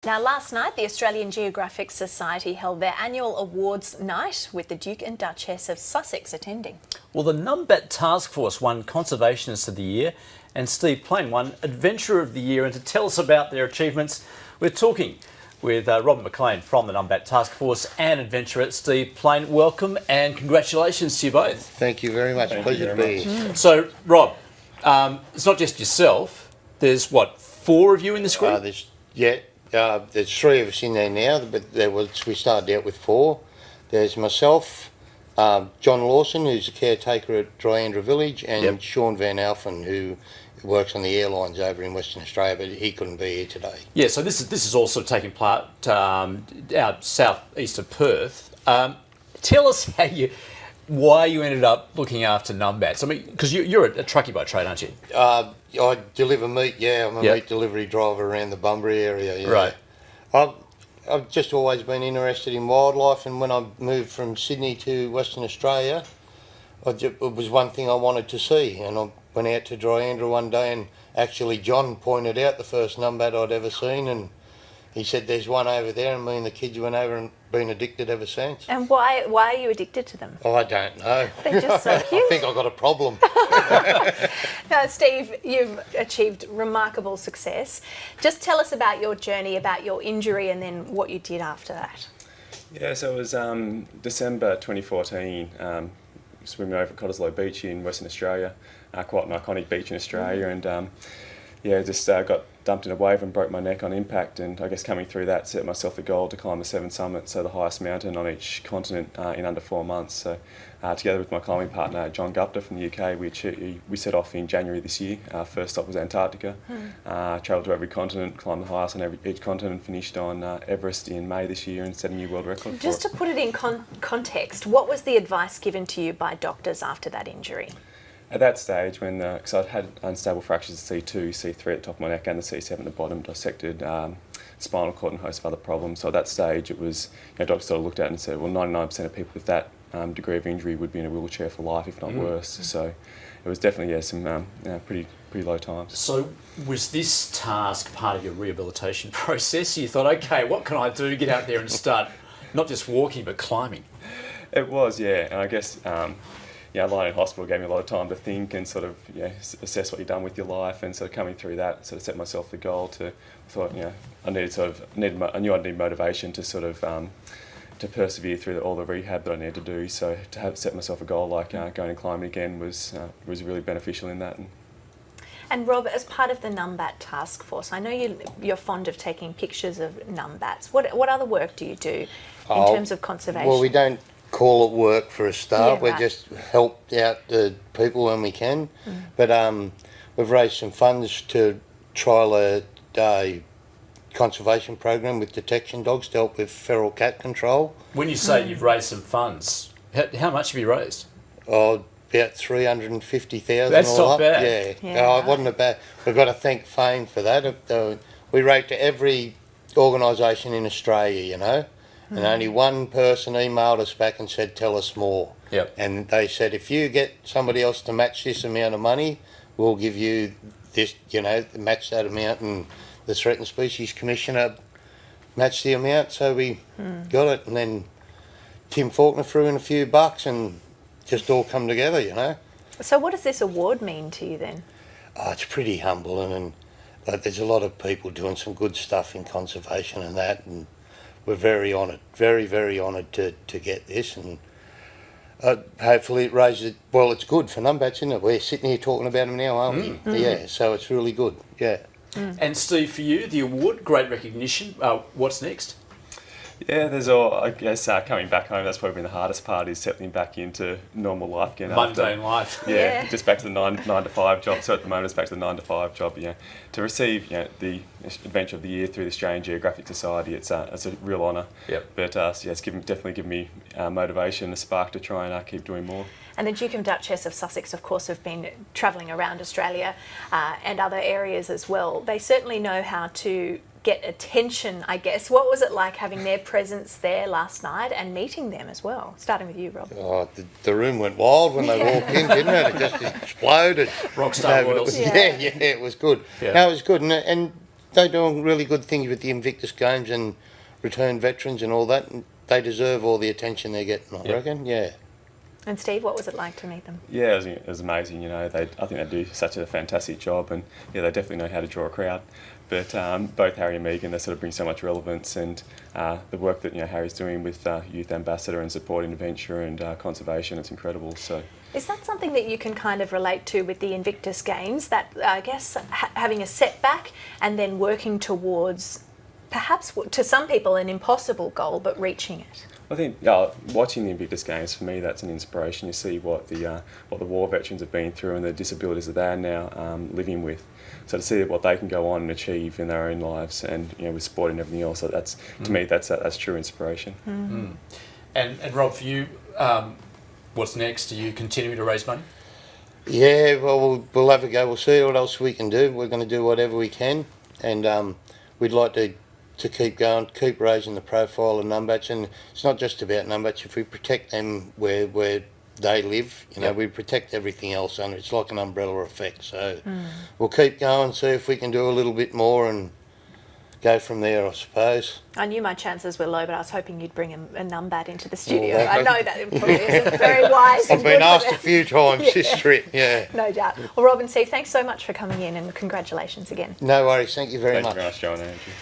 Now, last night, the Australian Geographic Society held their annual awards night with the Duke and Duchess of Sussex attending. Well, the Numbat Task Force won Conservationist of the Year and Steve Plain won Adventurer of the Year. And to tell us about their achievements, we're talking with Robert McLean from the Numbat Task Force and Adventurer Steve Plain. Welcome and congratulations to you both. Thank you very much. Pleasure to be here. So, Rob, it's not just yourself. There's, what, 4 of you in this group? There's 3 of us in there now, but we started out with 4. There's myself, John Lawson, who's a caretaker at Dryandra Village, and Sean Van Alphen, who works on the airlines over in Western Australia, but he couldn't be here today. Yeah, so this is also taking part out southeast of Perth. Tell us why you ended up looking after Numbats. I mean, because you're a truckie by trade, aren't you? I deliver meat, I'm a meat delivery driver around the Bunbury area, Right. I've just always been interested in wildlife, and when I moved from Sydney to Western Australia, it was one thing I wanted to see, and I went out to Dryandra one day, and actually John pointed out the first numbat I'd ever seen, and he said there's one over there, and me and the kids went over and been addicted ever since. And why are you addicted to them? I don't know. They're just so cute. I think I've got a problem. Now, Steve, you've achieved remarkable success. Just tell us about your journey, about your injury, and then what you did after that. Yeah, so it was December 2014, swimming over at Cottesloe Beach in Western Australia, quite an iconic beach in Australia, and just got dumped in a wave and broke my neck on impact, and I guess coming through that set myself the goal to climb the 7 summits, so the highest mountain on each continent in under 4 months. So together with my climbing partner John Gupta from the UK, we set off in January this year. Our first stop was Antarctica, travelled to every continent, climbed the highest on each continent, finished on Everest in May this year and set a new world record. Just to put it in context, what was the advice given to you by doctors after that injury? At that stage, because I'd had unstable fractures of C2, C3 at the top of my neck and the C7 at the bottom, dissected spinal cord and a host of other problems. So at that stage, it was, doctors sort of looked at it and said, well, 99% of people with that degree of injury would be in a wheelchair for life, if not worse. So it was definitely some pretty low times. So was this task part of your rehabilitation process? You thought, okay, what can I do to get out there and start not just walking but climbing? It was, yeah, and I guess. Lying in hospital gave me a lot of time to think and sort of assess what you've done with your life, and sort of coming through that, sort of set myself the goal I knew I'd need motivation to sort of to persevere through all the rehab that I needed to do. So to have set myself a goal like going and climbing again was really beneficial in that. And Rob, as part of the Numbat Task Force, I know you're fond of taking pictures of Numbats. What other work do you do in terms of conservation? Well, we don't call it work for a start. Yeah, we just help out the people when we can. But we've raised some funds to trial a conservation program with detection dogs to help with feral cat control. When you say you've raised some funds, how much have you raised? About 350,000. That's not bad. It wasn't a bad. We've got to thank Fame for that. We wrote to every organisation in Australia, and only one person emailed us back and said, tell us more. Yep. And they said, if you get somebody else to match this amount of money, we'll give you this, match that amount. And the Threatened Species Commissioner matched the amount, so we got it. And then Tim Faulkner threw in a few bucks and just all come together, So what does this award mean to you then? Oh, it's pretty humbling, and there's a lot of people doing some good stuff in conservation and that, and we're very honoured, very, very honoured to get this, and hopefully it raises it. Well, it's good for Numbats, isn't it? We're sitting here talking about them now, aren't we? Yeah, so it's really good, And Steve, for you, the award, great recognition. What's next? Yeah, I guess coming back home, that's probably been the hardest part, is settling back into normal life again. Mundane life. Yeah, just back to the 9 to 5 job. So at the moment it's back to the 9 to 5 job. To receive the Adventure of the Year through the Australian Geographic Society, it's a real honour. Yep. But it's definitely given me motivation, a spark to try and keep doing more. And the Duke and Duchess of Sussex, of course, have been travelling around Australia and other areas as well. They certainly know how to get attention, I guess. What was it like having their presence there last night and meeting them as well? Starting with you, Rob. Oh, the room went wild when they walked in, didn't it? It just exploded. Rockstar Royals. It was good. Yeah. No, it was good. And they're doing really good things with the Invictus Games and return veterans and all that. And they deserve all the attention they're getting, I reckon. Yeah. And Steve, what was it like to meet them? Yeah, it was amazing. You know, I think they do such a fantastic job, and yeah, they definitely know how to draw a crowd. But both Harry and Megan, they sort of bring so much relevance, and the work that Harry's doing with Youth Ambassador and supporting adventure and conservation, it's incredible. So. Is that something that you can kind of relate to with the Invictus Games? That I guess having a setback and then working towards, perhaps to some people, an impossible goal, but reaching it. I think watching the Invictus Games, for me, that's an inspiration. You see what the war veterans have been through and the disabilities that they are now living with. So to see what they can go on and achieve in their own lives, and with sport and everything else, so that's to me that's true inspiration. And Rob, for you, what's next? Are you continuing to raise money? Yeah, well, we'll have a go. We'll see what else we can do. We're going to do whatever we can, and we'd like to keep going, keep raising the profile of Numbats. And it's not just about Numbats. If we protect them where they live, we protect everything else, and it's like an umbrella effect. So we'll keep going, see if we can do a little bit more and go from there, I suppose. I knew my chances were low, but I was hoping you'd bring a numbat into the studio. I know that it probably isn't very wise. I've been asked a few times this trip, No doubt. Well, Rob and Steve, thanks so much for coming in, and congratulations again. No worries, thank you very much. Thank you very much, Joe and Andrew.